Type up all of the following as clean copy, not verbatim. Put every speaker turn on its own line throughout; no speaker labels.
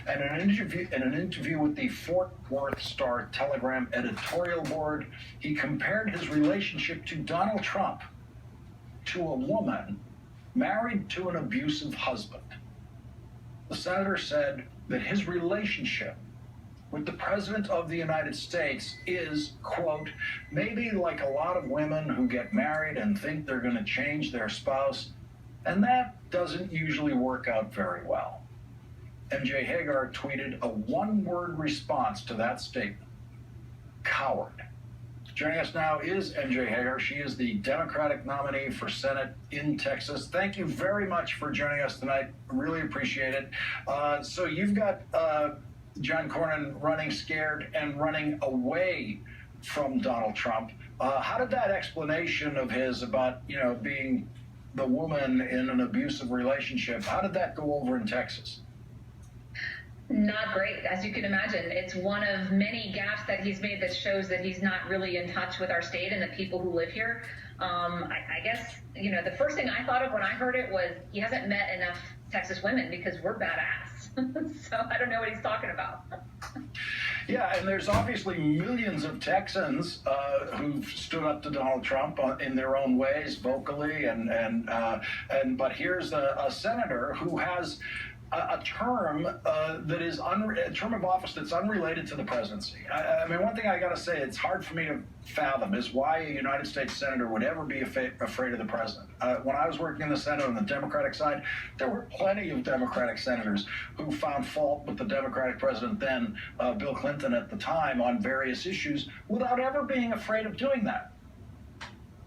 And in an interview with the Fort Worth Star-Telegram editorial board, he compared his relationship to Donald Trump to a woman married to an abusive husband. The senator said that his relationship with the President of the United States is, quote, maybe like a lot of women who get married and think they're going to change their spouse, and that doesn't usually work out very well. MJ Hegar tweeted a one-word response to that statement: coward. Joining us now is MJ Hegar. She is the Democratic nominee for Senate in Texas. Thank you very much for joining us tonight. Really appreciate it. So you've got John Cornyn running scared and running away from Donald Trump. How did that explanation of his about, being the woman in an abusive relationship, how did that go over in Texas?
Not great, as you can imagine. It's one of many gaffes that he's made that shows that he's not really in touch with our state and the people who live here. I guess, the first thing I thought of when I heard it was he hasn't met enough Texas women because we're badass. So I don't know what he's talking about.
Yeah, and there's obviously millions of Texans who've stood up to Donald Trump in their own ways, vocally, but here's a senator who has a term that is a term of office that's unrelated to the presidency. I mean, one thing I got to say, it's hard for me to fathom is why a United States senator would ever be afraid of the president. When I was working in the Senate on the Democratic side, there were plenty of Democratic senators who found fault with the Democratic president then, Bill Clinton at the time, on various issues without ever being afraid of doing that.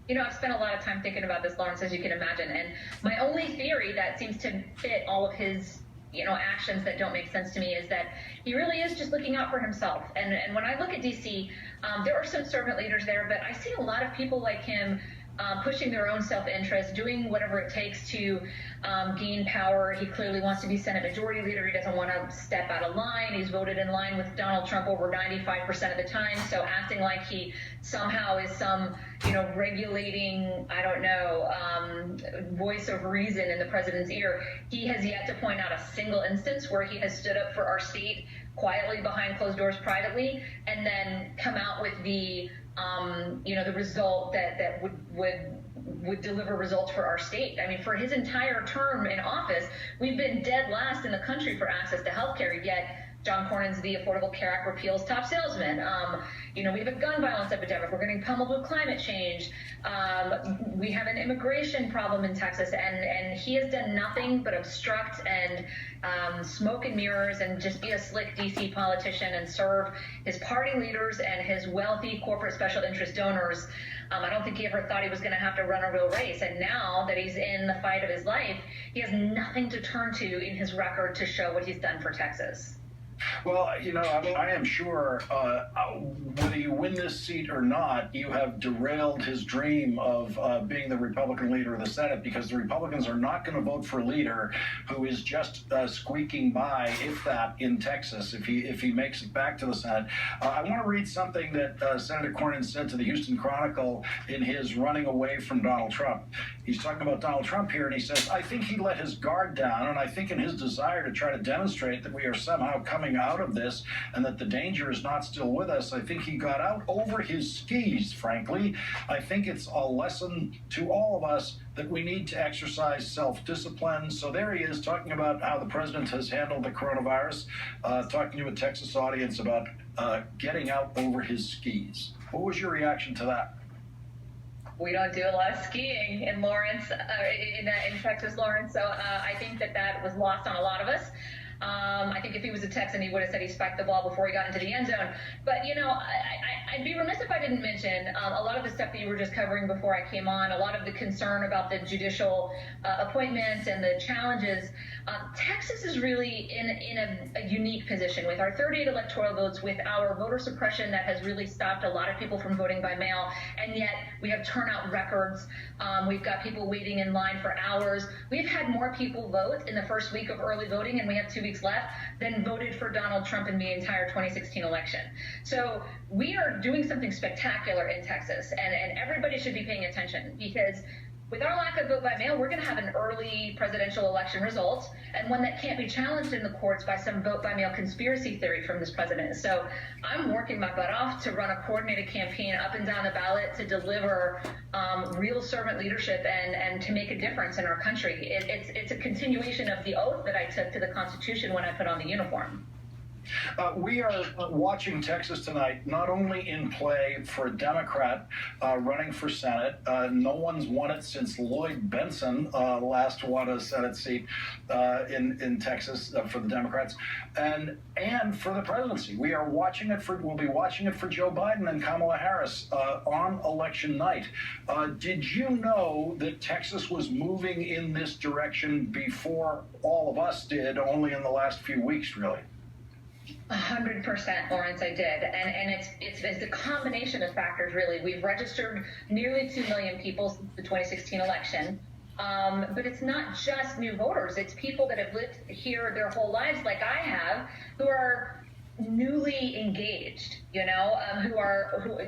I've spent a lot of time thinking about this, Lawrence, as you can imagine, and my only theory that seems to fit all of his actions that don't make sense to me is that he really is just looking out for himself. And when I look at D.C., there are some servant leaders there, but I see a lot of people like him pushing their own self-interest, doing whatever it takes to gain power. He clearly wants to be Senate Majority Leader. He doesn't want to step out of line. He's voted in line with Donald Trump over 95% of the time. So acting like he somehow is some, regulating, voice of reason in the president's ear. He has yet to point out a single instance where he has stood up for our state quietly behind closed doors privately and then come out with the the result that would deliver results for our state. I mean, for his entire term in office, we've been dead last in the country for access to health care, yet John Cornyn's the Affordable Care Act repeals top salesman. We have a gun violence epidemic. We're getting pummeled with climate change. We have an immigration problem in Texas, and he has done nothing but obstruct and smoke and mirrors and just be a slick D.C. politician and serve his party leaders and his wealthy corporate special interest donors. I don't think he ever thought he was going to have to run a real race. And now that he's in the fight of his life, he has nothing to turn to in his record to show what he's done for Texas.
Well, I am sure whether you win this seat or not, you have derailed his dream of being the Republican leader of the Senate, because the Republicans are not going to vote for a leader who is just squeaking by, if that, in Texas, if he makes it back to the Senate. I want to read something that Senator Cornyn said to the Houston Chronicle in his running away from Donald Trump. He's talking about Donald Trump here, and he says, I think he let his guard down, and I think in his desire to try to demonstrate that we are somehow coming out of this and that the danger is not still with us, I think he got out over his skis, frankly. I think it's a lesson to all of us that we need to exercise self-discipline. So there he is talking about how the president has handled the coronavirus, talking to a Texas audience about getting out over his skis. What was your reaction to that?
We don't do a lot of skiing in Texas, Lawrence. So I think that was lost on a lot of us. I think if he was a Texan, he would have said he spiked the ball before he got into the end zone. But, I'd be remiss if I didn't mention a lot of the stuff that you were just covering before I came on, a lot of the concern about the judicial appointments and the challenges. Texas is really in a unique position with our 38 electoral votes, with our voter suppression that has really stopped a lot of people from voting by mail, and yet we have turnout records. We've got people waiting in line for hours. We've had more people vote in the first week of early voting, and we have 2 weeks left, than voted for Donald Trump in the entire 2016 election. So we are doing something spectacular in Texas, and everybody should be paying attention, because with our lack of vote by mail, we're going to have an early presidential election result, and one that can't be challenged in the courts by some vote by mail conspiracy theory from this president. So I'm working my butt off to run a coordinated campaign up and down the ballot to deliver real servant leadership and to make a difference in our country. It's a continuation of the oath that I took to the Constitution when I put on the uniform.
We are watching Texas tonight, not only in play for a Democrat running for Senate. No one's won it since Lloyd Benson last won a Senate seat in Texas for the Democrats, and for the presidency. We are watching it we'll be watching it for Joe Biden and Kamala Harris on election night. Did you know that Texas was moving in this direction before all of us did, only in the last few weeks, really?
100%, Lawrence, I did. And it's a combination of factors, really. We've registered nearly 2 million people since the 2016 election. But it's not just new voters. It's people that have lived here their whole lives, like I have, who are newly engaged,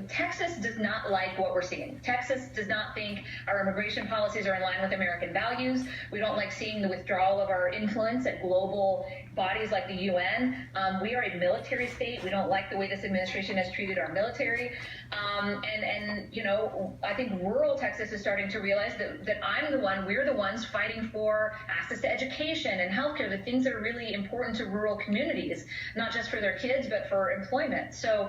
Texas does not like what we're seeing. Texas does not think our immigration policies are in line with American values. We don't like seeing the withdrawal of our influence at global bodies like the UN. We are a military state. We don't like the way this administration has treated our military. I think rural Texas is starting to realize that we're the ones fighting for access to education and healthcare, the things that are really important to rural communities, not just for their kids, but for employment. So,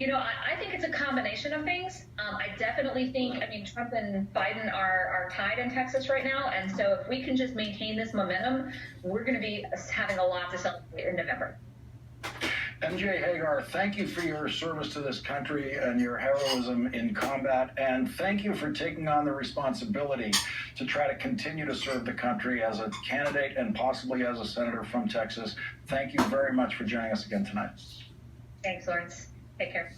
I think it's a combination of things. I definitely think, Trump and Biden are tied in Texas right now. And so if we can just maintain this momentum, we're going to be having a lot to celebrate in November.
MJ Hegar, thank you for your service to this country and your heroism in combat, and thank you for taking on the responsibility to try to continue to serve the country as a candidate and possibly as a senator from Texas. Thank you very much for joining us again tonight.
Thanks, Lawrence. Take care.